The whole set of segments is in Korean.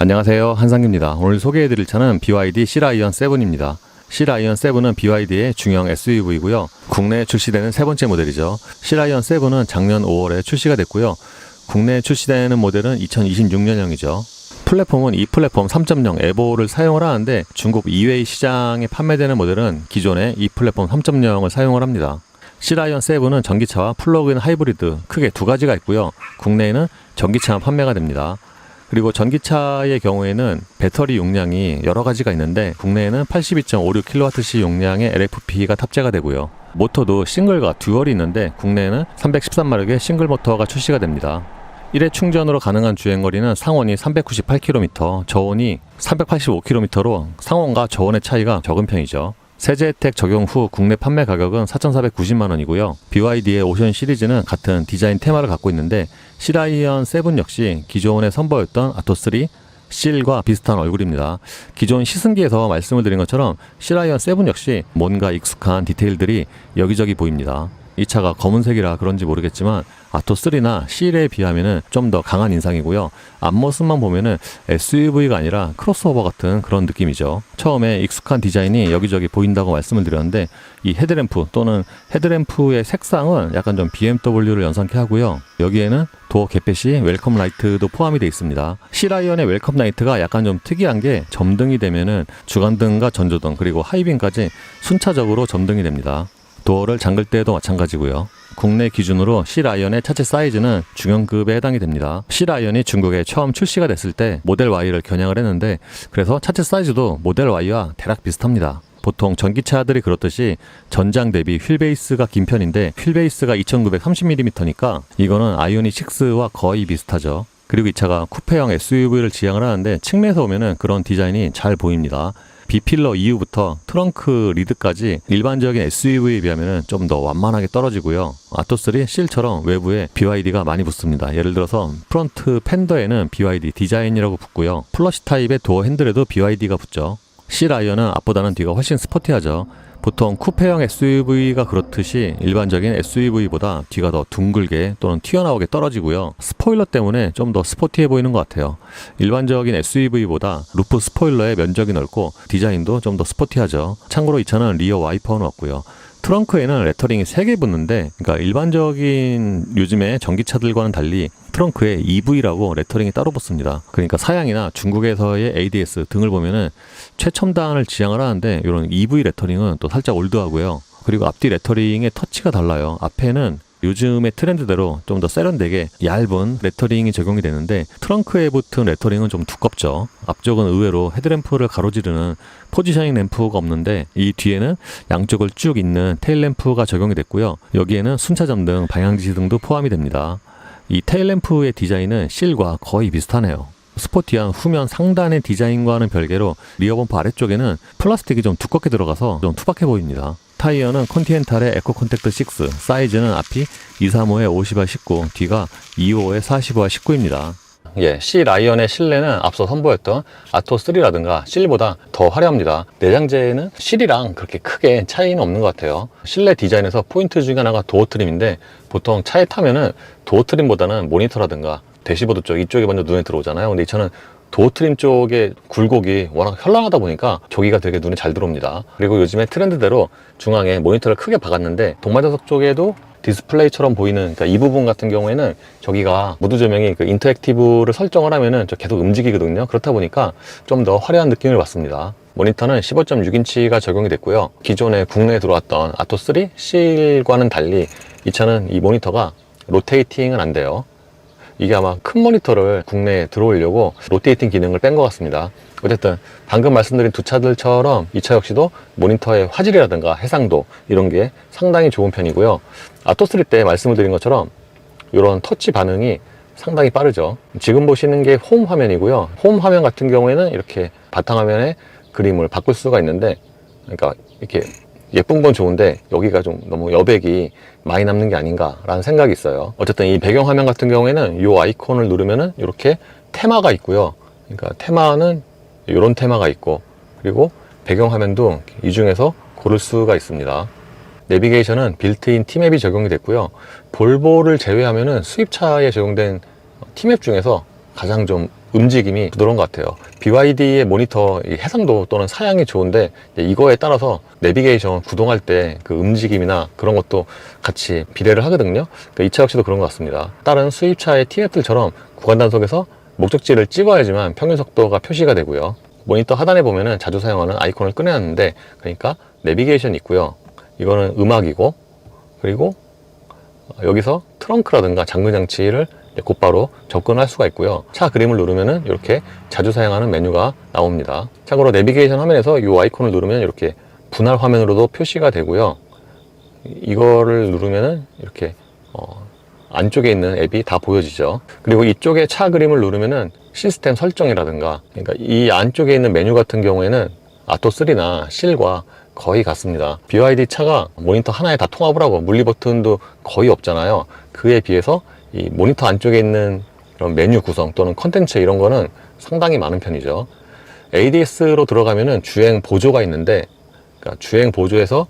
안녕하세요, 한상규입니다. 오늘 소개해드릴 차는 BYD C-라이언 7입니다. C-라이언 7은 BYD의 중형 SUV고요. 국내에 출시되는 세 번째 모델이죠. C-라이언 7은 작년 5월에 출시가 됐고요. 국내에 출시되는 모델은 2026년형이죠. 플랫폼은 이 플랫폼 3.0 에보를 사용을 하는데 중국 이외의 시장에 판매되는 모델은 기존의 이 플랫폼 3.0을 사용을 합니다. C-라이언 7은 전기차와 플러그인 하이브리드 크게 두 가지가 있고요. 국내에는 전기차만 판매가 됩니다. 그리고 전기차의 경우에는 배터리 용량이 여러 가지가 있는데 국내에는 82.56kWh 용량의 LFP가 탑재가 되고요. 모터도 싱글과 듀얼이 있는데 국내에는 313마력의 싱글 모터가 출시가 됩니다. 1회 충전으로 가능한 주행거리는 상원이 398km, 저원이 385km로 상원과 저원의 차이가 적은 편이죠. 세제 혜택 적용 후 국내 판매 가격은 4,490만원이고요. BYD의 오션 시리즈는 같은 디자인 테마를 갖고 있는데 C-라이언 7 역시 기존에 선보였던 아토3, 실과 비슷한 얼굴입니다. 기존 시승기에서 말씀을 드린 것처럼 C-라이언 7 역시 뭔가 익숙한 디테일들이 여기저기 보입니다. 이 차가 검은색이라 그런지 모르겠지만 아토3나 실에 비하면 좀 더 강한 인상이고요. 앞모습만 보면은 SUV가 아니라 크로스오버 같은 그런 느낌이죠. 처음에 익숙한 디자인이 여기저기 보인다고 말씀을 드렸는데 이 헤드램프 또는 헤드램프의 색상은 약간 좀 BMW를 연상케 하고요. 여기에는 도어 개폐 시 웰컴 라이트도 포함이 되어 있습니다. C-라이언의 웰컴 라이트가 약간 좀 특이한 게 점등이 되면은 주간등과 전조등 그리고 하이빔까지 순차적으로 점등이 됩니다. 도어를 잠글 때에도 마찬가지고요. 국내 기준으로 C-라이언의 차체 사이즈는 중형급에 해당이 됩니다. C-라이언이 중국에 처음 출시가 됐을 때 모델 Y를 겨냥을 했는데 그래서 차체 사이즈도 모델 Y와 대략 비슷합니다. 보통 전기차들이 그렇듯이 전장 대비 휠베이스가 긴 편인데 휠베이스가 2930mm니까 이거는 아이오닉 6와 거의 비슷하죠. 그리고 이 차가 쿠페형 SUV를 지향을 하는데 측면에서 보면은 그런 디자인이 잘 보입니다. B필러 이후부터 트렁크 리드까지 일반적인 SUV에 비하면 좀 더 완만하게 떨어지고요. 아토3, 실처럼 외부에 BYD가 많이 붙습니다. 예를 들어서 프론트 팬더에는 BYD 디자인이라고 붙고요. 플러시 타입의 도어 핸들에도 BYD가 붙죠. C-라이언은 앞보다는 뒤가 훨씬 스포티하죠. 보통 쿠페형 SUV가 그렇듯이 일반적인 SUV보다 뒤가 더 둥글게 또는 튀어나오게 떨어지고요. 스포일러 때문에 좀 더 스포티해 보이는 것 같아요. 일반적인 SUV보다 루프 스포일러의 면적이 넓고 디자인도 좀 더 스포티하죠. 참고로 이 차는 리어 와이퍼는 없고요. 트렁크에는 레터링이 3개 붙는데 그러니까 일반적인 요즘의 전기차들과는 달리 트렁크에 EV라고 레터링이 따로 붙습니다. 그러니까 사양이나 중국에서의 ADS 등을 보면은 최첨단을 지향을 하는데 이런 EV 레터링은 또 살짝 올드하고요. 그리고 앞뒤 레터링의 터치가 달라요. 앞에는 요즘의 트렌드대로 좀 더 세련되게 얇은 레터링이 적용이 되는데 트렁크에 붙은 레터링은 좀 두껍죠. 앞쪽은 의외로 헤드램프를 가로지르는 포지셔닝 램프가 없는데 이 뒤에는 양쪽을 쭉 잇는 테일 램프가 적용이 됐고요. 여기에는 순차점등, 방향지시등도 포함이 됩니다. 이 테일 램프의 디자인은 실과 거의 비슷하네요. 스포티한 후면 상단의 디자인과는 별개로 리어 범퍼 아래쪽에는 플라스틱이 좀 두껍게 들어가서 좀 투박해 보입니다. 타이어는 컨티넨탈의 에코 콘택트 6, 사이즈는 앞이 235에 50R19, 뒤가 25에 45R19입니다. C-라이언의 실내는 앞서 선보였던 아토3라든가 실보다 더 화려합니다. 내장재는 실이랑 그렇게 크게 차이는 없는 것 같아요. 실내 디자인에서 포인트 중에 하나가 도어 트림인데 보통 차에 타면은 도어 트림보다는 모니터라든가 대시보드 쪽 이쪽이 먼저 눈에 들어오잖아요. 근데 이 차는 도어 트림 쪽에 굴곡이 워낙 현란하다 보니까 저기가 되게 눈에 잘 들어옵니다. 그리고 요즘에 트렌드대로 중앙에 모니터를 크게 박았는데 동반자석 쪽에도 디스플레이처럼 보이는 그러니까 이 부분 같은 경우에는 저기가 무드 조명이 그 인터랙티브를 설정을 하면은 저 계속 움직이거든요. 그렇다 보니까 좀 더 화려한 느낌을 받습니다. 모니터는 15.6인치가 적용이 됐고요. 기존에 국내에 들어왔던 아토3 실과는 달리 이 차는 이 모니터가 로테이팅은 안 돼요. 이게 아마 큰 모니터를 국내에 들어오려고 로테이팅 기능을 뺀 것 같습니다. 어쨌든 방금 말씀드린 두 차들처럼 이 차 역시도 모니터의 화질이라든가 해상도 이런 게 상당히 좋은 편이고요. 아토3 때 말씀을 드린 것처럼 이런 터치 반응이 상당히 빠르죠. 지금 보시는 게 홈 화면이고요. 홈 화면 같은 경우에는 이렇게 바탕화면에 그림을 바꿀 수가 있는데 그러니까 이렇게 예쁜 건 좋은데 여기가 좀 너무 여백이 많이 남는 게 아닌가 라는 생각이 있어요. 어쨌든 이 배경화면 같은 경우에는 이 아이콘을 누르면은 이렇게 테마가 있고요. 그러니까 테마는 이런 테마가 있고 그리고 배경화면도 이 중에서 고를 수가 있습니다. 내비게이션은 빌트인 T맵이 적용이 됐고요. 볼보를 제외하면은 수입차에 적용된 T맵 중에서 가장 좀 움직임이 부드러운 것 같아요. BYD의 모니터 해상도 또는 사양이 좋은데 이거에 따라서 내비게이션 구동할 때 그 움직임이나 그런 것도 같이 비례를 하거든요. 이 차 역시도 그런 것 같습니다. 다른 수입차의 TF들처럼 구간 단속에서 목적지를 찍어야지만 평균 속도가 표시가 되고요. 모니터 하단에 보면은 자주 사용하는 아이콘을 꺼내놨는데, 그러니까 내비게이션이 있고요. 이거는 음악이고, 그리고 여기서 트렁크라든가 잠금 장치를 곧바로 접근할 수가 있고요. 차 그림을 누르면은 이렇게 자주 사용하는 메뉴가 나옵니다. 참고로 내비게이션 화면에서 이 아이콘을 누르면 이렇게 분할 화면으로도 표시가 되고요. 이거를 누르면은 이렇게 안쪽에 있는 앱이 다 보여지죠. 그리고 이쪽에 차 그림을 누르면은 시스템 설정이라든가, 그러니까 이 안쪽에 있는 메뉴 같은 경우에는 아토3나 실과 거의 같습니다. BYD 차가 모니터 하나에 다 통합을 하고 물리 버튼도 거의 없잖아요. 그에 비해서 이 모니터 안쪽에 있는 이런 메뉴 구성 또는 컨텐츠 이런 거는 상당히 많은 편이죠. ADS로 들어가면은 주행 보조가 있는데, 그러니까 주행 보조에서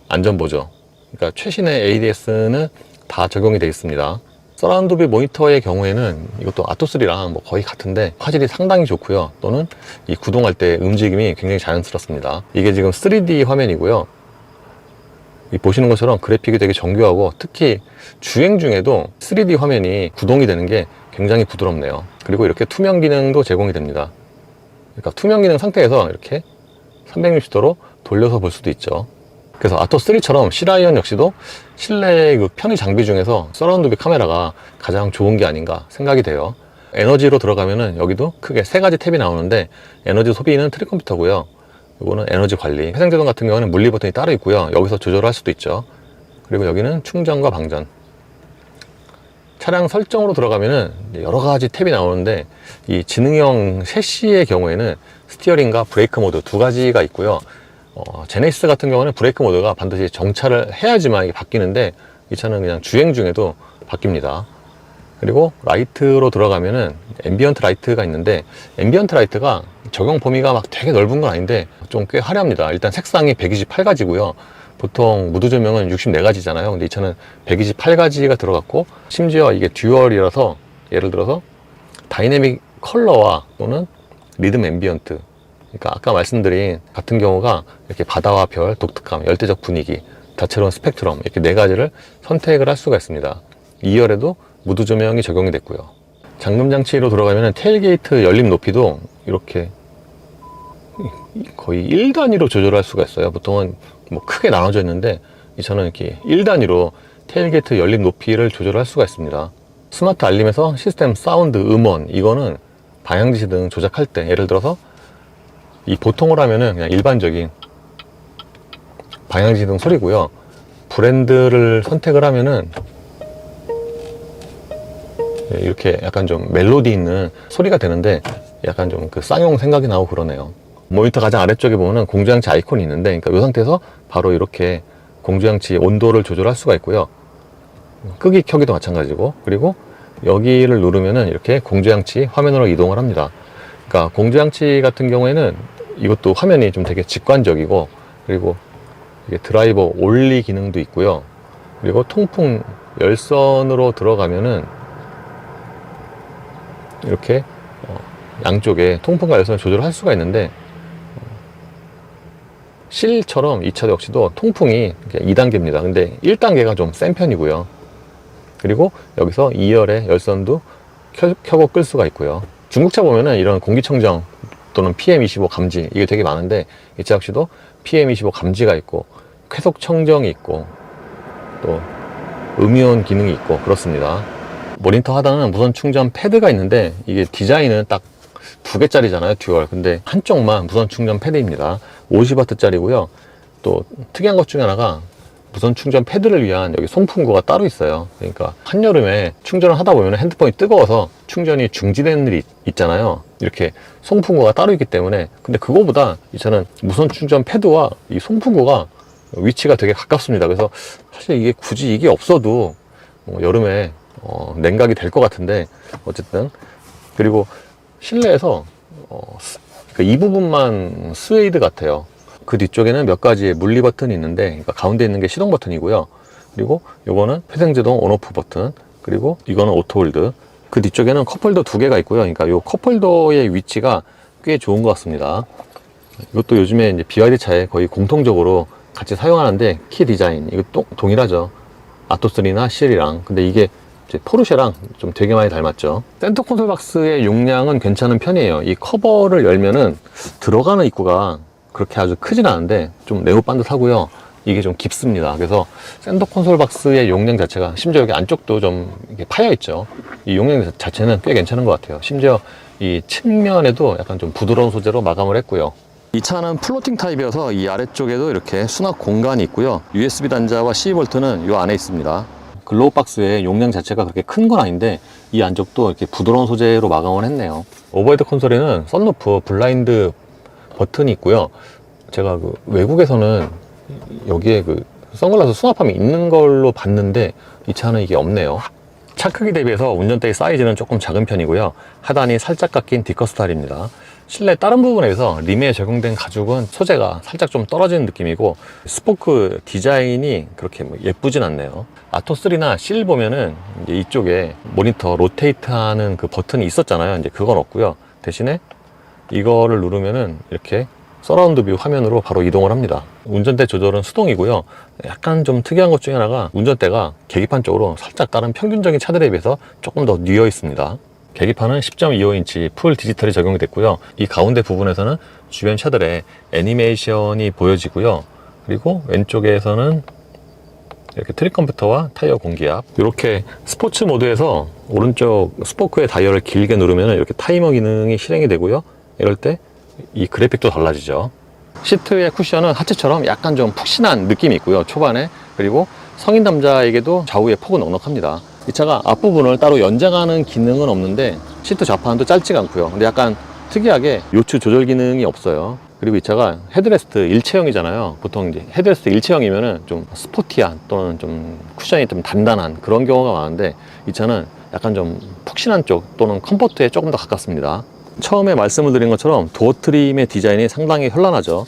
안전 보조, 그러니까 최신의 ADS는 다 적용이 되어 있습니다. 서라운드 뷰 모니터의 경우에는 이것도 아토3랑 뭐 거의 같은데 화질이 상당히 좋고요. 또는 이 구동할 때 움직임이 굉장히 자연스럽습니다. 이게 지금 3D 화면이고요. 이 보시는 것처럼 그래픽이 되게 정교하고, 특히 주행 중에도 3D 화면이 구동이 되는 게 굉장히 부드럽네요. 그리고 이렇게 투명 기능도 제공이 됩니다. 그러니까 투명 기능 상태에서 이렇게 360도로 돌려서 볼 수도 있죠. 그래서 아토3처럼 C라이언 역시도 실내 그 편의 장비 중에서 서라운드 뷰 카메라가 가장 좋은 게 아닌가 생각이 돼요. 에너지로 들어가면은 여기도 크게 세 가지 탭이 나오는데, 에너지 소비는 트랙 컴퓨터고요. 이거는 에너지 관리. 회생제동 같은 경우는 물리 버튼이 따로 있고요. 여기서 조절할 수도 있죠. 그리고 여기는 충전과 방전. 차량 설정으로 들어가면은 여러 가지 탭이 나오는데, 이 지능형 셰시의 경우에는 스티어링과 브레이크 모드 두 가지가 있고요. 제네시스 같은 경우는 브레이크 모드가 반드시 정차를 해야지만 이게 바뀌는데, 이 차는 그냥 주행 중에도 바뀝니다. 그리고 라이트로 들어가면은 앰비언트 라이트가 있는데, 앰비언트 라이트가 적용 범위가 막 되게 넓은 건 아닌데 좀 꽤 화려합니다. 일단 색상이 128가지고요. 보통 무드 조명은 64가지잖아요. 근데 이 차는 128가지가 들어갔고, 심지어 이게 듀얼이라서 예를 들어서 다이내믹 컬러와 또는 리듬 앰비언트, 그러니까 아까 말씀드린 같은 경우가 이렇게 바다와 별, 독특함, 열대적 분위기, 다채로운 스펙트럼, 이렇게 네 가지를 선택을 할 수가 있습니다. 2열에도 무드 조명이 적용이 됐고요. 잠금 장치로 들어가면 테일게이트 열림 높이도 이렇게 거의 1단위로 조절할 수가 있어요. 보통은 뭐 크게 나눠져 있는데, 이 차는 이렇게 1단위로 테일게이트 열림 높이를 조절할 수가 있습니다. 스마트 알림에서 시스템 사운드 음원, 이거는 방향지시 등 조작할 때, 예를 들어서 이 보통을 하면은 그냥 일반적인 방향지시 등 소리고요. 브랜드를 선택을 하면은 이렇게 약간 좀 멜로디 있는 소리가 되는데, 약간 좀 그 쌍용 생각이 나고 그러네요. 모니터 가장 아래쪽에 보면은 공조장치 아이콘이 있는데, 그러니까 이 상태에서 바로 이렇게 공조장치 온도를 조절할 수가 있고요. 끄기 켜기도 마찬가지고, 그리고 여기를 누르면은 이렇게 공조장치 화면으로 이동을 합니다. 그러니까 공조장치 같은 경우에는 이것도 화면이 좀 되게 직관적이고, 그리고 이게 드라이버 올리 기능도 있고요. 그리고 통풍 열선으로 들어가면은 이렇게 양쪽에 통풍과 열선을 조절할 수가 있는데, 실처럼 이 차도 역시도 통풍이 2단계입니다. 근데 1단계가 좀 센 편이고요. 그리고 여기서 2열의 열선도 켜고 끌 수가 있고요. 중국차 보면은 이런 공기청정 또는 PM25 감지, 이게 되게 많은데, 이 차 역시도 PM25 감지가 있고, 쾌속 청정이 있고, 또 음이온 기능이 있고 그렇습니다. 모니터 하단은 무선 충전 패드가 있는데, 이게 디자인은 딱 2개짜리잖아요, 듀얼. 근데 한쪽만 무선 충전 패드입니다. 50W짜리고요. 또 특이한 것 중에 하나가 무선 충전 패드를 위한 여기 송풍구가 따로 있어요. 그러니까 한여름에 충전을 하다 보면 핸드폰이 뜨거워서 충전이 중지되는 일이 있잖아요. 이렇게 송풍구가 따로 있기 때문에. 근데 그거보다 이 차는 무선 충전 패드와 이 송풍구가 위치가 되게 가깝습니다. 그래서 사실 이게 굳이 이게 없어도 여름에 냉각이 될 것 같은데, 어쨌든. 그리고 실내에서 이 부분만 스웨이드 같아요. 그 뒤쪽에는 몇 가지의 물리 버튼이 있는데, 그러니까 가운데 있는 게 시동 버튼이고요. 그리고 요거는 회생제동 온오프 버튼, 그리고 이거는 오토홀드, 그 뒤쪽에는 컵홀더 2개가 있고요. 그러니까 이 컵홀더의 위치가 꽤 좋은 것 같습니다. 이것도 요즘에 이제 BYD 차에 거의 공통적으로 같이 사용하는데 키 디자인 이거 동일하죠. 아토3나 CL이랑. 근데 이게 이제 포르쉐랑 좀 되게 많이 닮았죠. 센터 콘솔 박스의 용량은 괜찮은 편이에요. 이 커버를 열면은 들어가는 입구가 그렇게 아주 크진 않은데 좀 네모 반듯하고요. 이게 좀 깊습니다. 그래서 센터 콘솔 박스의 용량 자체가, 심지어 여기 안쪽도 좀 이렇게 파여 있죠. 이 용량 자체는 꽤 괜찮은 것 같아요. 심지어 이 측면에도 약간 좀 부드러운 소재로 마감을 했고요. 이 차는 플로팅 타입이어서 이 아래쪽에도 이렇게 수납 공간이 있고요. USB 단자와 C볼트는 이 안에 있습니다. 글로우 박스의 용량 자체가 그렇게 큰 건 아닌데 이 안쪽도 이렇게 부드러운 소재로 마감을 했네요. 오버헤드 콘솔에는 썬루프, 블라인드 버튼이 있고요. 제가 그 외국에서는 여기에 그 선글라스 수납함이 있는 걸로 봤는데 이 차는 이게 없네요. 차 크기 대비해서 운전대의 사이즈는 조금 작은 편이고요. 하단이 살짝 깎인 디커 스타일입니다. 실내 다른 부분에 비해서 림에 적용된 가죽은 소재가 살짝 좀 떨어지는 느낌이고, 스포크 디자인이 그렇게 뭐 예쁘진 않네요. 아토3나 CL 보면은 이제 이쪽에 모니터 로테이트 하는 그 버튼이 있었잖아요. 이제 그건 없고요. 대신에 이거를 누르면은 이렇게 서라운드 뷰 화면으로 바로 이동을 합니다. 운전대 조절은 수동이고요. 약간 좀 특이한 것 중에 하나가 운전대가 계기판 쪽으로 살짝 다른 평균적인 차들에 비해서 조금 더 뉘어 있습니다. 계기판은 10.25인치 풀 디지털이 적용이 됐고요. 이 가운데 부분에서는 주변 차들의 애니메이션이 보여지고요. 그리고 왼쪽에서는 이렇게 트립 컴퓨터와 타이어 공기압, 이렇게 스포츠 모드에서 오른쪽 스포크의 다이얼을 길게 누르면 이렇게 타이머 기능이 실행이 되고요. 이럴 때 이 그래픽도 달라지죠. 시트의 쿠션은 하체처럼 약간 좀 푹신한 느낌이 있고요, 초반에. 그리고 성인 남자에게도 좌우에 폭은 넉넉합니다. 이 차가 앞부분을 따로 연장하는 기능은 없는데 시트 좌판도 짧지가 않고요. 근데 약간 특이하게 요추 조절 기능이 없어요. 그리고 이 차가 헤드레스트 일체형이잖아요. 보통 이제 헤드레스트 일체형이면은 좀 스포티한 또는 좀 쿠션이 좀 단단한 그런 경우가 많은데 이 차는 약간 좀 푹신한 쪽 또는 컴포트에 조금 더 가깝습니다. 처음에 말씀을 드린 것처럼 도어 트림의 디자인이 상당히 현란하죠.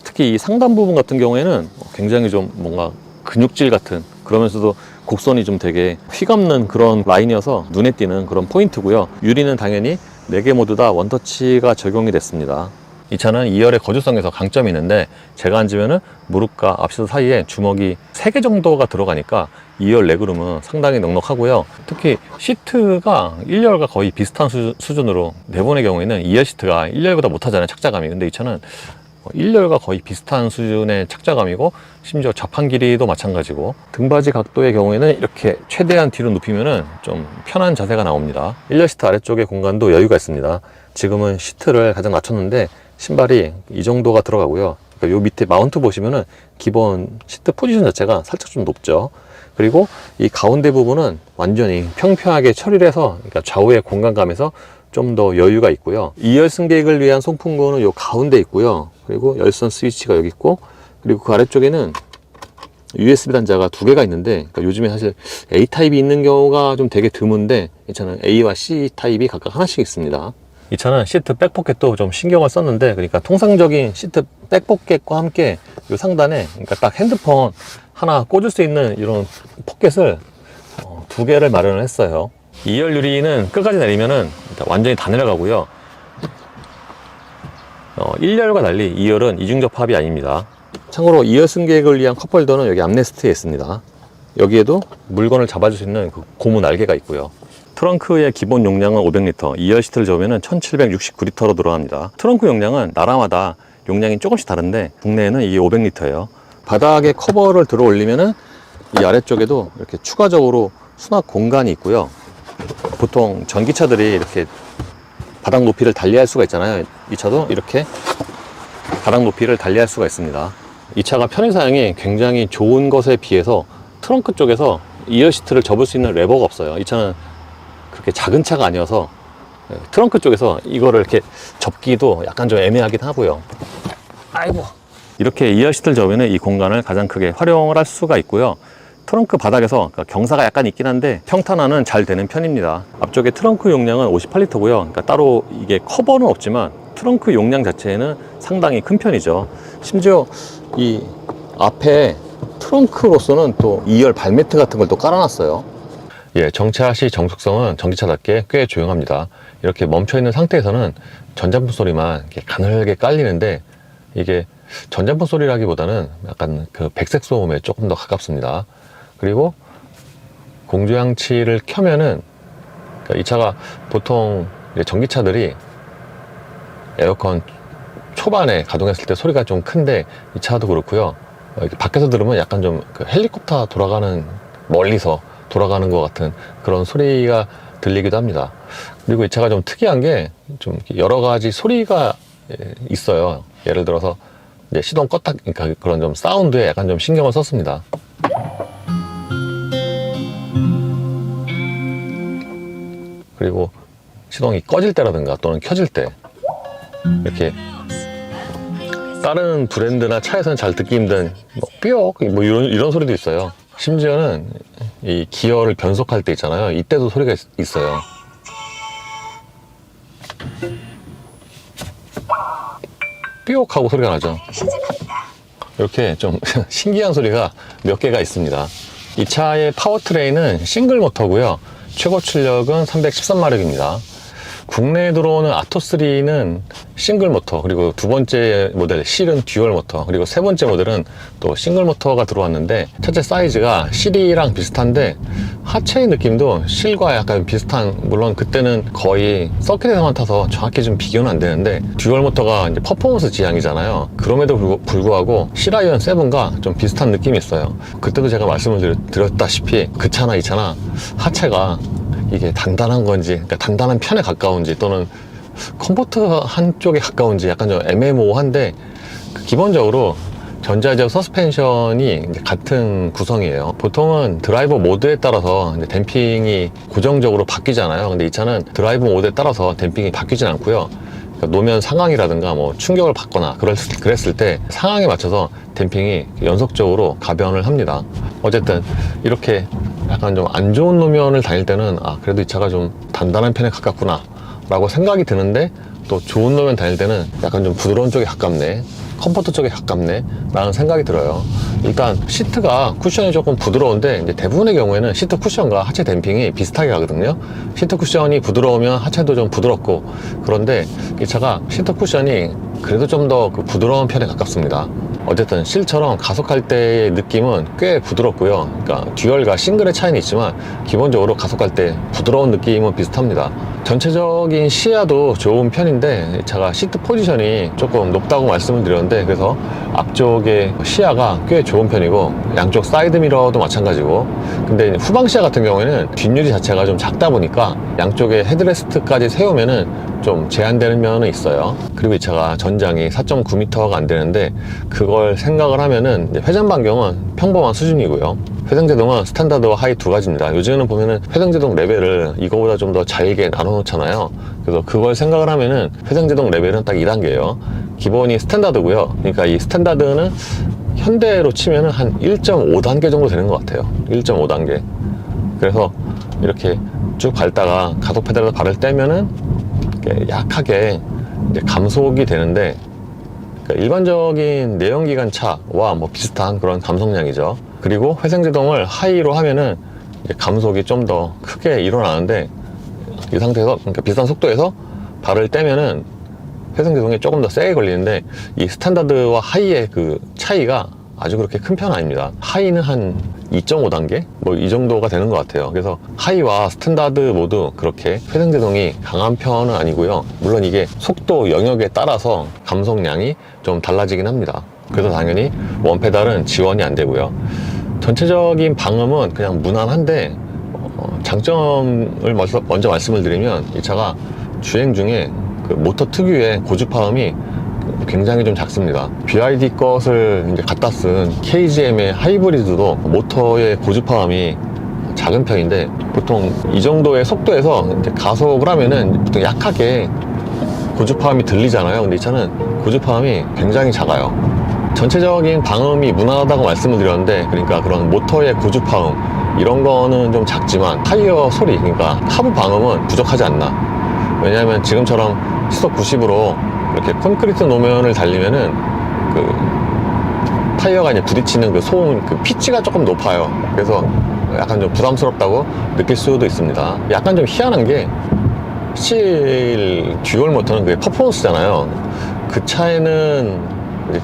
특히 이 상단 부분 같은 경우에는 굉장히 좀 뭔가 근육질 같은, 그러면서도 곡선이 좀 되게 휘감는 그런 라인이어서 눈에 띄는 그런 포인트고요. 유리는 당연히 4개 모두 다 원터치가 적용이 됐습니다. 이 차는 2열의 거주성에서 강점이 있는데 제가 앉으면은 무릎과 앞시트 사이에 주먹이 3개 정도가 들어가니까 2열 레그룸은 상당히 넉넉하고요. 특히 시트가 1열과 거의 비슷한 수준으로, 대부분의 경우에는 2열 시트가 1열보다 못하잖아요, 착자감이. 근데 이 차는 1열과 거의 비슷한 수준의 착자감이고, 심지어 좌판 길이도 마찬가지고, 등받이 각도의 경우에는 이렇게 최대한 뒤로 눕히면은 좀 편한 자세가 나옵니다. 1열 시트 아래쪽의 공간도 여유가 있습니다. 지금은 시트를 가장 낮췄는데 신발이 이 정도가 들어가고요. 그러니까 요 밑에 마운트 보시면은 기본 시트 포지션 자체가 살짝 좀 높죠. 그리고 이 가운데 부분은 완전히 평평하게 처리를 해서, 그러니까 좌우의 공간감에서 좀 더 여유가 있고요. 2열 승객을 위한 송풍구는 요 가운데 있고요. 그리고 열선 스위치가 여기 있고, 그리고 그 아래쪽에는 USB 단자가 2개가 있는데, 그러니까 요즘에 사실 A 타입이 있는 경우가 좀 되게 드문데 이 차는 A와 C 타입이 각각 하나씩 있습니다. 이 차는 시트 백포켓도 좀 신경을 썼는데, 그러니까 통상적인 시트 백포켓과 함께 이 상단에, 그러니까 딱 핸드폰 하나 꽂을 수 있는 이런 포켓을 2개를 마련을 했어요. 2열 유리는 끝까지 내리면은 완전히 다 내려가고요. 1열과 달리 2열은 이중접합이 아닙니다. 참고로 2열 승객을 위한 컵홀더는 여기 암레스트에 있습니다. 여기에도 물건을 잡아줄 수 있는 그 고무 날개가 있고요. 트렁크의 기본 용량은 500리터, 2열 시트를 접으면 1769리터로 들어갑니다. 트렁크 용량은 나라마다 용량이 조금씩 다른데 국내에는 이게 500리터예요. 바닥에 커버를 들어 올리면은 이 아래쪽에도 이렇게 추가적으로 수납 공간이 있고요. 보통 전기차들이 이렇게 바닥 높이를 달리할 수가 있잖아요. 이 차도 이렇게 바닥 높이를 달리할 수가 있습니다. 이 차가 편의 사양이 굉장히 좋은 것에 비해서 트렁크 쪽에서 2열 시트를 접을 수 있는 레버가 없어요. 이 차는 그렇게 작은 차가 아니어서 트렁크 쪽에서 이거를 이렇게 접기도 약간 좀 애매하긴 하고요. 아이고. 이렇게 2열 시트를 접으면 이 공간을 가장 크게 활용을 할 수가 있고요. 트렁크 바닥에서 경사가 약간 있긴 한데 평탄화는 잘 되는 편입니다. 앞쪽에 트렁크 용량은 58리터고요. 그러니까 따로 이게 커버는 없지만 트렁크 용량 자체는 상당히 큰 편이죠. 심지어 이 앞에 트렁크로서는 또 2열 발매트 같은 걸 또 깔아놨어요. 예, 정차 시 정속성은 전기차답게 꽤 조용합니다. 이렇게 멈춰있는 상태에서는 전자풍 소리만 이렇게 가늘게 깔리는데, 이게 전자풍 소리라기보다는 약간 그 백색 소음에 조금 더 가깝습니다. 그리고 공조장치를 켜면은, 그러니까 이 차가 보통 전기차들이 에어컨 초반에 가동했을 때 소리가 좀 큰데, 이 차도 그렇고요. 밖에서 들으면 약간 좀 그 헬리콥터 돌아가는, 멀리서 돌아가는 것 같은 그런 소리가 들리기도 합니다. 그리고 이 차가 좀 특이한 게 좀 여러 가지 소리가 있어요. 예를 들어서 이제 시동 껐다, 그러니까 그런 좀 사운드에 약간 좀 신경을 썼습니다. 그리고 시동이 꺼질 때라든가 또는 켜질 때 이렇게 다른 브랜드나 차에서는 잘 듣기 힘든 삐옥 이런 소리도 있어요. 심지어는 이 기어를 변속할 때 있잖아요. 이때도 소리가 있어요. 삐옥 하고 소리가 나죠. 이렇게 좀 신기한 소리가 몇 개가 있습니다. 이 차의 파워트레인은 싱글 모터고요. 최고 출력은 313마력입니다. 국내에 들어오는 아토3는 싱글 모터, 그리고 두 번째 모델 실은 듀얼 모터, 그리고 세 번째 모델은 또 싱글 모터가 들어왔는데, 차체 사이즈가 실이랑 비슷한데 하체의 느낌도 실과 약간 비슷한, 물론 그때는 거의 서킷에서만 타서 정확히 좀 비교는 안 되는데, 듀얼 모터가 이제 퍼포먼스 지향이잖아요. 그럼에도 불구하고 실아이언 7과 좀 비슷한 느낌이 있어요. 그때도 제가 말씀을 드렸다시피 그 차나 이 차나 하체가 이게 단단한 건지, 그러니까 단단한 편에 가까운지 또는 컴포트 한쪽에 가까운지 약간 좀 애매모호한데, 기본적으로 전자제어 서스펜션이 같은 구성이에요. 보통은 드라이버 모드에 따라서 이제 댐핑이 고정적으로 바뀌잖아요. 근데 이 차는 드라이버 모드에 따라서 댐핑이 바뀌진 않고요. 그러니까 노면 상황이라든가 뭐 충격을 받거나 그랬을 때 상황에 맞춰서 댐핑이 연속적으로 가변을 합니다. 어쨌든 이렇게 약간 좀 안 좋은 노면을 다닐 때는 그래도 이 차가 좀 단단한 편에 가깝구나 라고 생각이 드는데, 또 좋은 노면 다닐 때는 약간 좀 부드러운 쪽에 가깝네, 컴포트 쪽에 가깝네 라는 생각이 들어요. 일단 시트가 쿠션이 조금 부드러운데, 이제 대부분의 경우에는 시트 쿠션과 하체 댐핑이 비슷하게 가거든요. 시트 쿠션이 부드러우면 하체도 좀 부드럽고, 그런데 이 차가 시트 쿠션이 그래도 좀 더 그 부드러운 편에 가깝습니다. 어쨌든 실처럼 가속할 때의 느낌은 꽤 부드럽고요. 그러니까 듀얼과 싱글의 차이는 있지만 기본적으로 가속할 때 부드러운 느낌은 비슷합니다. 전체적인 시야도 좋은 편인데, 이 차가 시트 포지션이 조금 높다고 말씀을 드렸는데, 그래서 앞쪽의 시야가 꽤 좋은 편이고, 양쪽 사이드 미러도 마찬가지고, 근데 후방 시야 같은 경우에는 뒷유리 자체가 좀 작다 보니까 양쪽에 헤드레스트까지 세우면은 좀 제한되는 면은 있어요. 그리고 이 차가 전장이 4.9m가 안 되는데, 그걸 생각을 하면은 회전 반경은 평범한 수준이고요. 회생제동은 스탠다드와 하이 두 가지입니다. 요즘에는 보면은 회생제동 레벨을 이거보다 좀 더 잘게 나눠 놓잖아요. 그래서 그걸 생각을 하면은 회생제동 레벨은 딱 2단계예요. 기본이 스탠다드고요. 그러니까 이 스탠다드는 현대로 치면은 한 1.5단계 정도 되는 것 같아요. 1.5단계. 그래서 이렇게 쭉 밟다가 가속 페달에서 발을 떼면은 약하게 이제 감속이 되는데, 그러니까 일반적인 내연기관 차와 뭐 비슷한 그런 감속량이죠. 그리고 회생제동을 하이로 하면은 이제 감속이 좀 더 크게 일어나는데, 이 상태에서, 그러니까 비슷한 속도에서 발을 떼면은 회생제동이 조금 더 세게 걸리는데, 이 스탠다드와 하이의 그 차이가 아주 그렇게 큰 편은 아닙니다. 하이는 한 2.5단계? 뭐 이 정도가 되는 것 같아요. 그래서 하이와 스탠다드 모두 그렇게 회생제동이 강한 편은 아니고요. 물론 이게 속도 영역에 따라서 감속량이 좀 달라지긴 합니다. 그래서 당연히 원페달은 지원이 안 되고요. 전체적인 방음은 그냥 무난한데, 장점을 먼저 말씀을 드리면, 이 차가 주행 중에 그 모터 특유의 고주파음이 굉장히 좀 작습니다. BYD 것을 이제 갖다 쓴 KGM의 하이브리드도 모터의 고주파음이 작은 편인데, 보통 이 정도의 속도에서 이제 가속을 하면은 보통 약하게 고주파음이 들리잖아요. 근데 이 차는 고주파음이 굉장히 작아요. 전체적인 방음이 무난하다고 말씀을 드렸는데, 그러니까 그런 모터의 고주파음 이런 거는 좀 작지만 타이어 소리, 그러니까 하부 방음은 부족하지 않나. 왜냐하면 지금처럼 시속 90으로 이렇게 콘크리트 노면을 달리면은 그 타이어가 이제 부딪히는 그 소음, 그 피치가 조금 높아요. 그래서 약간 좀 부담스럽다고 느낄 수도 있습니다. 약간 좀 희한한 게 스틸 듀얼 모터는 그게 퍼포먼스잖아요. 그 차에는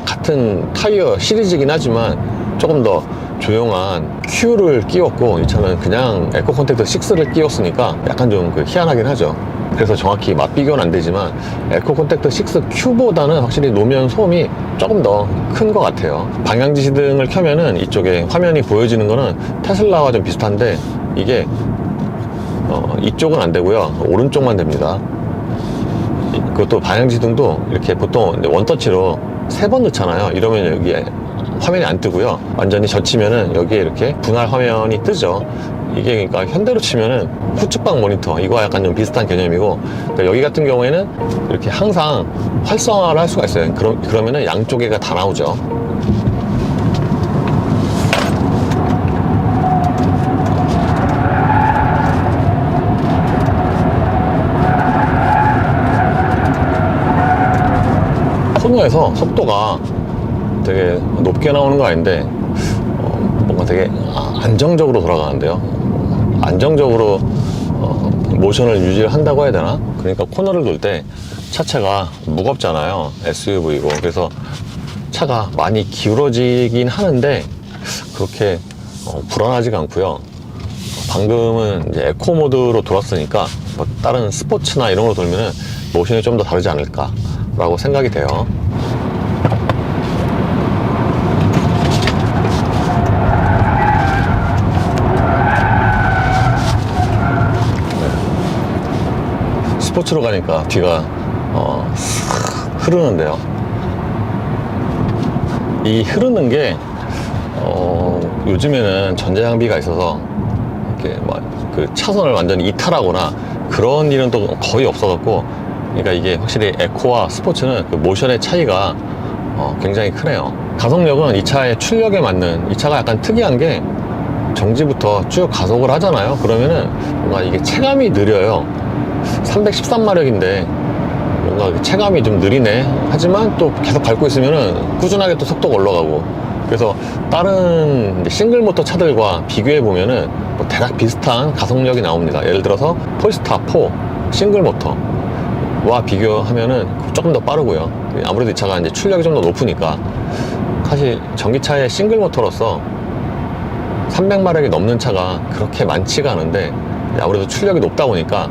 같은 타이어 시리즈이긴 하지만 조금 더 조용한 Q를 끼웠고, 이 차는 그냥 에코 콘택트 6를 끼웠으니까 약간 좀 희한하긴 하죠. 그래서 정확히 맛 비교는 안 되지만 에코 콘택트 6 Q보다는 확실히 노면 소음이 조금 더 큰 것 같아요. 방향 지시등을 켜면은 이쪽에 화면이 보여지는 거는 테슬라와 좀 비슷한데, 이게 이쪽은 안 되고요, 오른쪽만 됩니다. 그것도 방향 지시등도 이렇게 보통 원터치로 3번 넣잖아요. 이러면 여기에 화면이 안 뜨고요, 완전히 젖히면은 여기에 이렇게 분할 화면이 뜨죠. 이게 그러니까 현대로 치면은 후측방 모니터, 이거와 약간 좀 비슷한 개념이고, 그러니까 여기 같은 경우에는 이렇게 항상 활성화를 할 수가 있어요. 그러면은 양쪽에가 다 나오죠. 코너에서 속도가 되게 높게 나오는 거 아닌데 뭔가 되게 안정적으로 돌아가는데요. 안정적으로 모션을 유지를 한다고 해야 되나? 그러니까 코너를 돌 때 차체가 무겁잖아요. SUV고. 그래서 차가 많이 기울어지긴 하는데 그렇게 불안하지가 않고요. 방금은 이제 에코 모드로 돌았으니까 뭐 다른 스포츠나 이런 걸로 돌면은 모션이 좀 더 다르지 않을까 라고 생각이 돼요. 스포츠로 가니까 뒤가 흐르는데요. 이 흐르는 게 요즘에는 전자장비가 있어서 이렇게 그 차선을 완전히 이탈하거나 그런 일은 또 거의 없어갖고, 그러니까 이게 확실히 에코와 스포츠는 그 모션의 차이가 굉장히 크네요. 가속력은 이 차의 출력에 맞는, 이 차가 약간 특이한 게 정지부터 쭉 가속을 하잖아요. 그러면은 뭔가 이게 체감이 느려요. 313마력인데 뭔가 체감이 좀 느리네 하지만 또 계속 밟고 있으면은 꾸준하게 또 속도가 올라가고, 그래서 다른 싱글 모터 차들과 비교해 보면은 뭐 대략 비슷한 가속력이 나옵니다. 예를 들어서 폴스타 4 싱글 모터와 비교하면은 조금 더 빠르고요. 아무래도 이 차가 이제 출력이 좀 더 높으니까, 사실 전기차의 싱글 모터로서 300마력이 넘는 차가 그렇게 많지가 않은데, 아무래도 출력이 높다 보니까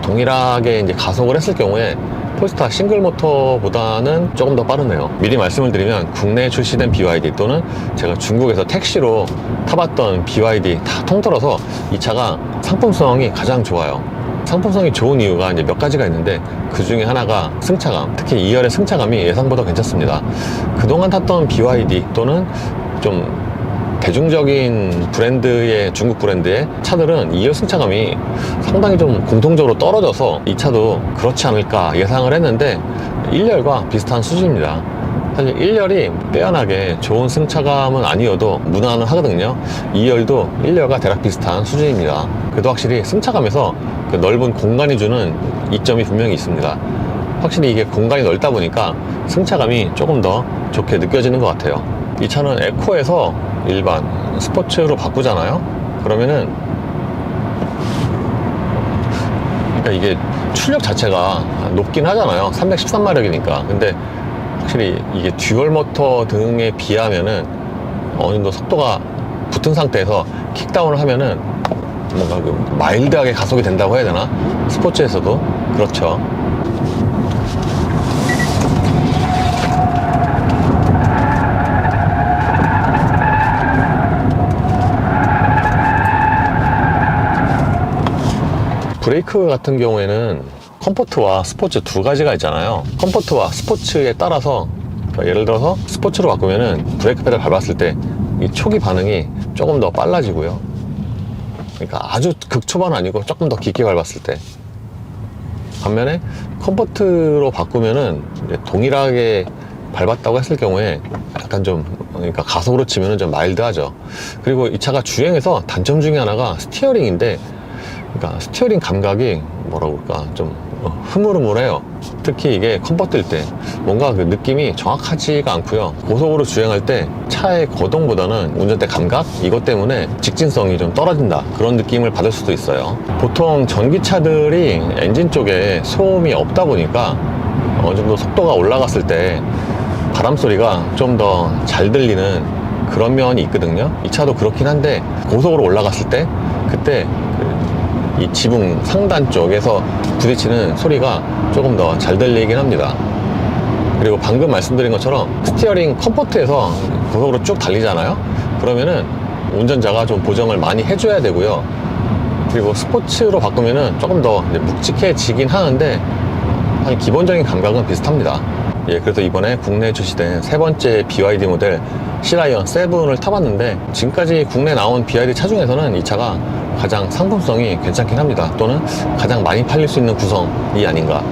동일하게 이제 가속을 했을 경우에 폴스타 싱글 모터보다는 조금 더 빠르네요. 미리 말씀을 드리면 국내에 출시된 BYD 또는 제가 중국에서 택시로 타봤던 BYD 다 통틀어서 이 차가 상품성이 가장 좋아요. 상품성이 좋은 이유가 이제 몇 가지가 있는데, 그 중에 하나가 승차감, 특히 2열의 승차감이 예상보다 괜찮습니다. 그동안 탔던 BYD 또는 좀 대중적인 브랜드의, 중국 브랜드의 차들은 2열 승차감이 상당히 좀 공통적으로 떨어져서 이 차도 그렇지 않을까 예상을 했는데 1열과 비슷한 수준입니다. 사실 1열이 빼어나게 좋은 승차감은 아니어도 무난은 하거든요. 2열도 1열과 대략 비슷한 수준입니다. 그래도 확실히 승차감에서 그 넓은 공간이 주는 이점이 분명히 있습니다. 확실히 이게 공간이 넓다 보니까 승차감이 조금 더 좋게 느껴지는 것 같아요. 이 차는 에코에서 일반 스포츠로 바꾸잖아요. 그러면은 그러니까 이게 출력 자체가 높긴 하잖아요. 313마력이니까. 근데 확실히 이게 듀얼 모터 등에 비하면은 어느 정도 속도가 붙은 상태에서 킥다운을 하면은 뭔가 그 마일드하게 가속이 된다고 해야 되나? 스포츠에서도 그렇죠. 브레이크 같은 경우에는 컴포트와 스포츠 두 가지가 있잖아요. 컴포트와 스포츠에 따라서, 그러니까 예를 들어서 스포츠로 바꾸면은 브레이크 페달 밟았을 때 이 초기 반응이 조금 더 빨라지고요. 그러니까 아주 극초반은 아니고 조금 더 깊게 밟았을 때. 반면에 컴포트로 바꾸면은 이제 동일하게 밟았다고 했을 경우에 약간 좀, 그러니까 가속으로 치면은 좀 마일드하죠. 그리고 이 차가 주행에서 단점 중에 하나가 스티어링인데, 그러니까 스티어링 감각이 뭐라고 할까 좀 흐물흐물해요. 특히 이게 컴포트일 때 뭔가 그 느낌이 정확하지가 않고요. 고속으로 주행할 때 차의 거동보다는 운전대 감각? 이것 때문에 직진성이 좀 떨어진다, 그런 느낌을 받을 수도 있어요. 보통 전기차들이 엔진 쪽에 소음이 없다 보니까 어느 정도 속도가 올라갔을 때 바람 소리가 좀 더 잘 들리는 그런 면이 있거든요. 이 차도 그렇긴 한데 고속으로 올라갔을 때 그때 이 지붕 상단 쪽에서 부딪히는 소리가 조금 더 잘 들리긴 합니다. 그리고 방금 말씀드린 것처럼 스티어링 컴포트에서 고속으로 쭉 달리잖아요. 그러면은 운전자가 좀 보정을 많이 해줘야 되고요. 그리고 스포츠로 바꾸면은 조금 더 묵직해지긴 하는데 한 기본적인 감각은 비슷합니다. 예, 그래서 이번에 국내에 출시된 세 번째 BYD 모델 시라이언 7을 타봤는데, 지금까지 국내에 나온 BYD 차 중에서는 이 차가 가장 상품성이 괜찮긴 합니다. 또는 가장 많이 팔릴 수 있는 구성이 아닌가.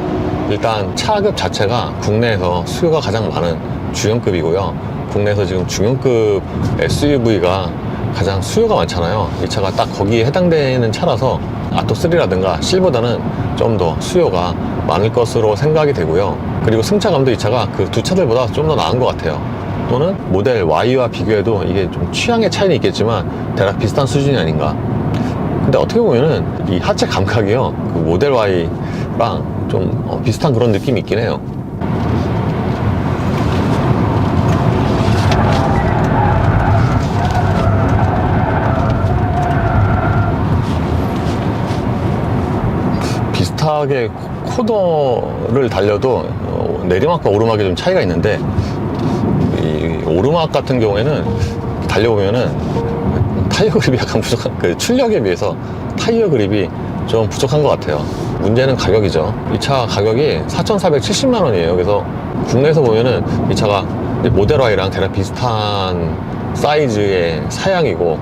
일단 차급 자체가 국내에서 수요가 가장 많은 중형급이고요. 국내에서 지금 중형급 SUV가 가장 수요가 많잖아요. 이 차가 딱 거기에 해당되는 차라서 아토3라든가 실보다는 좀 더 수요가 많을 것으로 생각이 되고요. 그리고 승차감도 이 차가 그 두 차들보다 좀 더 나은 것 같아요. 또는 모델 Y와 비교해도 이게 좀 취향의 차이는 있겠지만 대략 비슷한 수준이 아닌가. 근데 어떻게 보면은 이 하체 감각이요, 그 모델 Y랑 좀 비슷한 그런 느낌이 있긴 해요. 비슷하게 코너를 달려도 내리막과 오르막이 좀 차이가 있는데, 이 오르막 같은 경우에는 달려보면은 타이어 그립이 약간 부족한, 그 출력에 비해서 타이어 그립이 좀 부족한 것 같아요. 문제는 가격이죠. 이 차 가격이 4,470만 원이에요. 그래서 국내에서 보면은 이 차가 모델 Y랑 대략 비슷한 사이즈의 사양이고,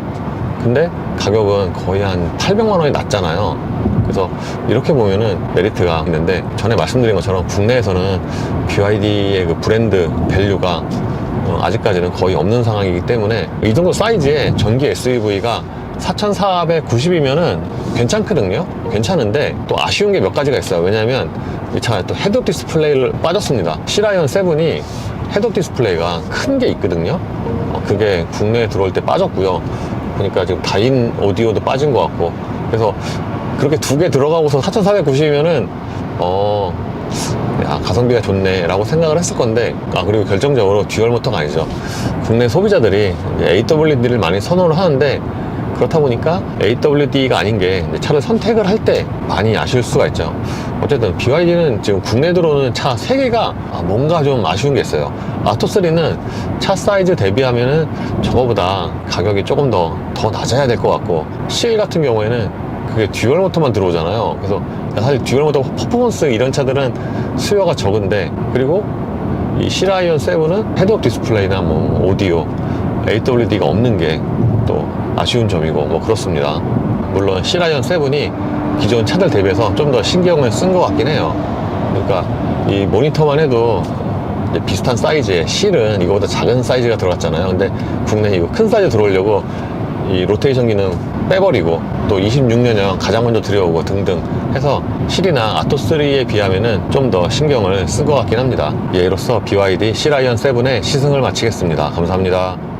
근데 가격은 거의 한 800만 원이 낮잖아요. 그래서 이렇게 보면은 메리트가 있는데, 전에 말씀드린 것처럼 국내에서는 BYD의 그 브랜드 밸류가 아직까지는 거의 없는 상황이기 때문에 이 정도 사이즈의 전기 SUV가 4,490이면은 괜찮거든요. 괜찮은데 또 아쉬운 게 몇 가지가 있어요. 왜냐하면 이 차가 또 헤드업 디스플레이를 빠졌습니다. 시라이언 7이 헤드업 디스플레이가 큰 게 있거든요. 그게 국내에 들어올 때 빠졌고요. 그러니까 지금 다인 오디오도 빠진 것 같고, 그래서 그렇게 두 개 들어가고서 4,490이면은 가성비가 좋네 라고 생각을 했을 건데, 그리고 결정적으로 듀얼 모터가 아니죠. 국내 소비자들이 AWD를 많이 선호를 하는데, 그렇다 보니까 AWD가 아닌 게 차를 선택을 할 때 많이 아쉬울 수가 있죠. 어쨌든 BYD는 지금 국내 들어오는 차 3개가 뭔가 좀 아쉬운 게 있어요. 아토3는 차 사이즈 대비하면은 저거보다 가격이 조금 더 낮아야 될 것 같고, 실 같은 경우에는 그게 듀얼 모터만 들어오잖아요. 그래서 사실 듀얼 모터 퍼포먼스 이런 차들은 수요가 적은데, 그리고 이 시라이언 7은 헤드업 디스플레이나 뭐 오디오, AWD가 없는 게 또 아쉬운 점이고 뭐 그렇습니다. 물론 시라이언 7이 기존 차들 대비해서 좀 더 신경을 쓴 것 같긴 해요. 그러니까 이 모니터만 해도 비슷한 사이즈의 실은 이거보다 작은 사이즈가 들어갔잖아요. 근데 국내에 이거 큰 사이즈 들어오려고 이 로테이션 기능 빼버리고 또 26년형 가장 먼저 들여오고 등등 해서 실이나 아토3에 비하면은 좀 더 신경을 쓴 것 같긴 합니다. 예, 이로써 BYD 시라이언 7의 시승을 마치겠습니다. 감사합니다.